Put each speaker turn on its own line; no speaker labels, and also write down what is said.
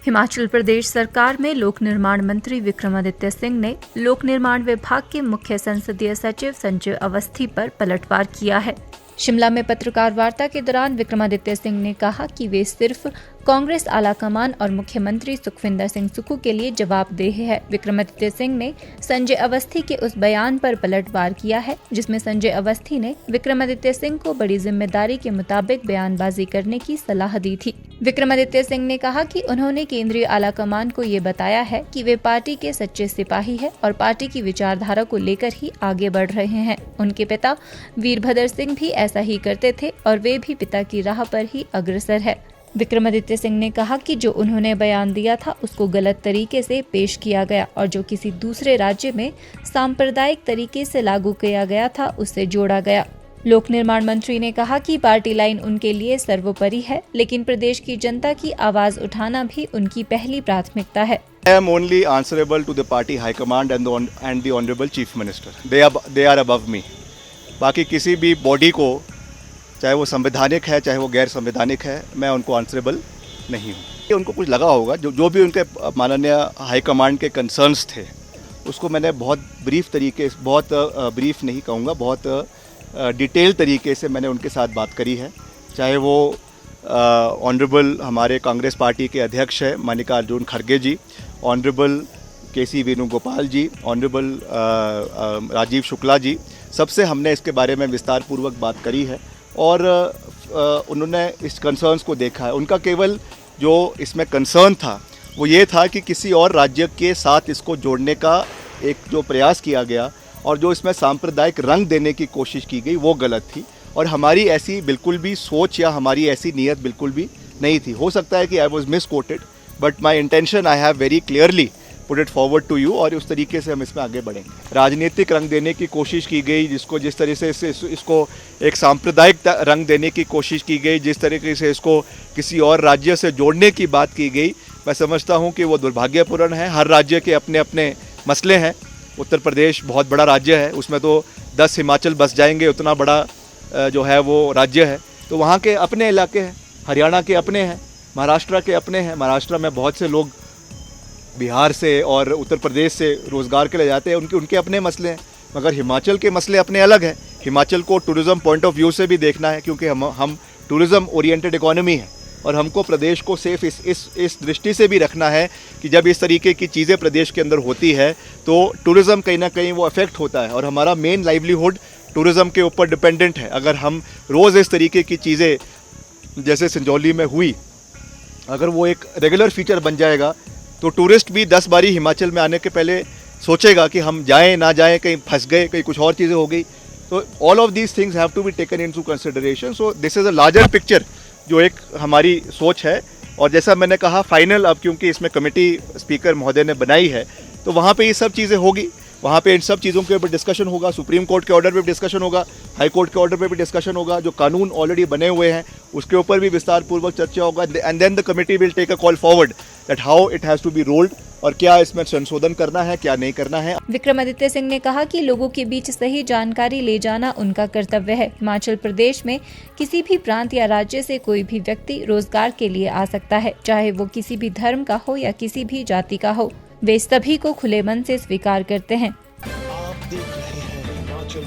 हिमाचल प्रदेश सरकार में लोक निर्माण मंत्री विक्रमादित्य सिंह ने लोक निर्माण विभाग के मुख्य संसदीय सचिव संजय अवस्थी पर पलटवार किया है। शिमला में पत्रकार वार्ता के दौरान विक्रमादित्य सिंह ने कहा कि वे सिर्फ कांग्रेस आलाकमान और मुख्यमंत्री सुखविंदर सिंह सुक्खू के लिए जवाबदेह है। विक्रमादित्य सिंह ने संजय अवस्थी के उस बयान पर पलटवार किया है जिसमें संजय अवस्थी ने विक्रमादित्य सिंह को बड़ी जिम्मेदारी के मुताबिक बयानबाजी करने की सलाह दी थी। विक्रमादित्य सिंह ने कहा कि उन्होंने केंद्रीय आलाकमान को ये बताया है कि वे पार्टी के सच्चे सिपाही है और पार्टी की विचारधारा को लेकर ही आगे बढ़ रहे हैं। उनके पिता वीरभद्र सिंह भी ऐसा ही करते थे और वे भी पिता की राह पर ही अग्रसर है। विक्रमादित्य सिंह ने कहा कि जो उन्होंने बयान दिया था उसको गलत तरीके से पेश किया गया और जो किसी दूसरे राज्य में सांप्रदायिक तरीके से लागू किया गया था उससे जोड़ा गया। लोक निर्माण मंत्री ने कहा कि पार्टी लाइन उनके लिए सर्वोपरि है, लेकिन प्रदेश की जनता की आवाज उठाना भी उनकी पहली प्राथमिकता है।
I am only answerable to the party high command and the honorable chief minister. They are above me. बाकी किसी भी बॉडी को, चाहे वो संवैधानिक है चाहे वो गैर संवैधानिक है, मैं उनको आंसरेबल नहीं हूँ। उनको कुछ लगा होगा, जो भी उनके माननीय हाई कमांड के कंसर्न्स थे उसको मैंने बहुत ब्रीफ नहीं कहूँगा, बहुत डिटेल तरीके से मैंने उनके साथ बात करी है। चाहे वो ऑनरेबल हमारे कांग्रेस पार्टी के अध्यक्ष है मल्लिकार्जुन खड़गे जी, ऑनरेबल केसी वेणुगोपाल जी, ऑनरेबल राजीव शुक्ला जी, सबसे हमने इसके बारे में विस्तार पूर्वक बात करी है और उन्होंने इस कंसर्न्स को देखा है। उनका केवल जो इसमें कंसर्न था वो ये था कि किसी और राज्य के साथ इसको जोड़ने का एक जो प्रयास किया गया और जो इसमें सांप्रदायिक रंग देने की कोशिश की गई वो गलत थी और हमारी ऐसी बिल्कुल भी सोच या हमारी ऐसी नीयत बिल्कुल भी नहीं थी। हो सकता है कि I was misquoted, but my intention I have very clearly put it forward to you और उस तरीके से हम इसमें आगे बढ़ेंगे। राजनीतिक रंग देने की कोशिश की गई, जिस तरीके से इसको एक सांप्रदायिक रंग देने की कोशिश की गई, जिस तरीके से इसको किसी और राज्य से जोड़ने की बात की गई, मैं समझता हूँ कि वो दुर्भाग्यपूर्ण है। हर राज्य के अपने अपने मसले हैं। उत्तर प्रदेश बहुत बड़ा राज्य है, उसमें तो 10 हिमाचल बस जाएंगे, उतना बड़ा जो है वो राज्य है। तो वहाँ के अपने इलाके हैं, हरियाणा के अपने हैं, महाराष्ट्र के अपने हैं। महाराष्ट्र में बहुत से लोग बिहार से और उत्तर प्रदेश से रोज़गार के लिए जाते हैं, उनके अपने मसले हैं। मगर हिमाचल के मसले अपने अलग हैं। हिमाचल को टूरिज़्म पॉइंट ऑफ व्यू से भी देखना है, क्योंकि हम टूरिज़्म ओरिएंटेड इकोनॉमी है और हमको प्रदेश को सेफ इस दृष्टि से भी रखना है कि जब इस तरीके की चीज़ें प्रदेश के अंदर होती है तो टूरिज़्म कहीं ना कहीं वो अफेक्ट होता है और हमारा मेन लाइवलीहुड टूरिज़्म के ऊपर डिपेंडेंट है। अगर हम रोज़ इस तरीके की चीज़ें जैसे संजौली में हुई, अगर वो एक रेगुलर फीचर बन जाएगा तो टूरिस्ट भी 10 बारी हिमाचल में आने के पहले सोचेगा कि हम जाएं ना जाएं, कहीं फंस गए, कहीं कुछ और चीज़ें हो गई। तो all of these things have to be taken into consideration. So this is a larger picture जो एक हमारी सोच है। और जैसा मैंने कहा फाइनल, अब क्योंकि इसमें कमेटी स्पीकर महोदय ने बनाई है तो वहाँ पे ये सब चीज़ें होगी, वहाँ पे इन सब चीज़ों के ऊपर डिस्कशन होगा। सुप्रीम कोर्ट के ऑर्डर पे भी डिस्कशन होगा, हाई कोर्ट के ऑर्डर पे भी डिस्कशन होगा, जो कानून ऑलरेडी बने हुए हैं उसके ऊपर भी विस्तार पूर्वक चर्चा होगा। And then the committee will take a call forward that how it has to be rolled और क्या इसमें संशोधन करना है, क्या नहीं करना है।
विक्रमादित्य सिंह ने कहा कि लोगों के बीच सही जानकारी ले जाना उनका कर्तव्य है। हिमाचल प्रदेश में किसी भी प्रांत या राज्य से कोई भी व्यक्ति रोजगार के लिए आ सकता है, चाहे वो किसी भी धर्म का हो या किसी भी जाति का हो। वे सभी को खुले मन से स्वीकार करते हैं।
आप देख रहे हैं हिमाचल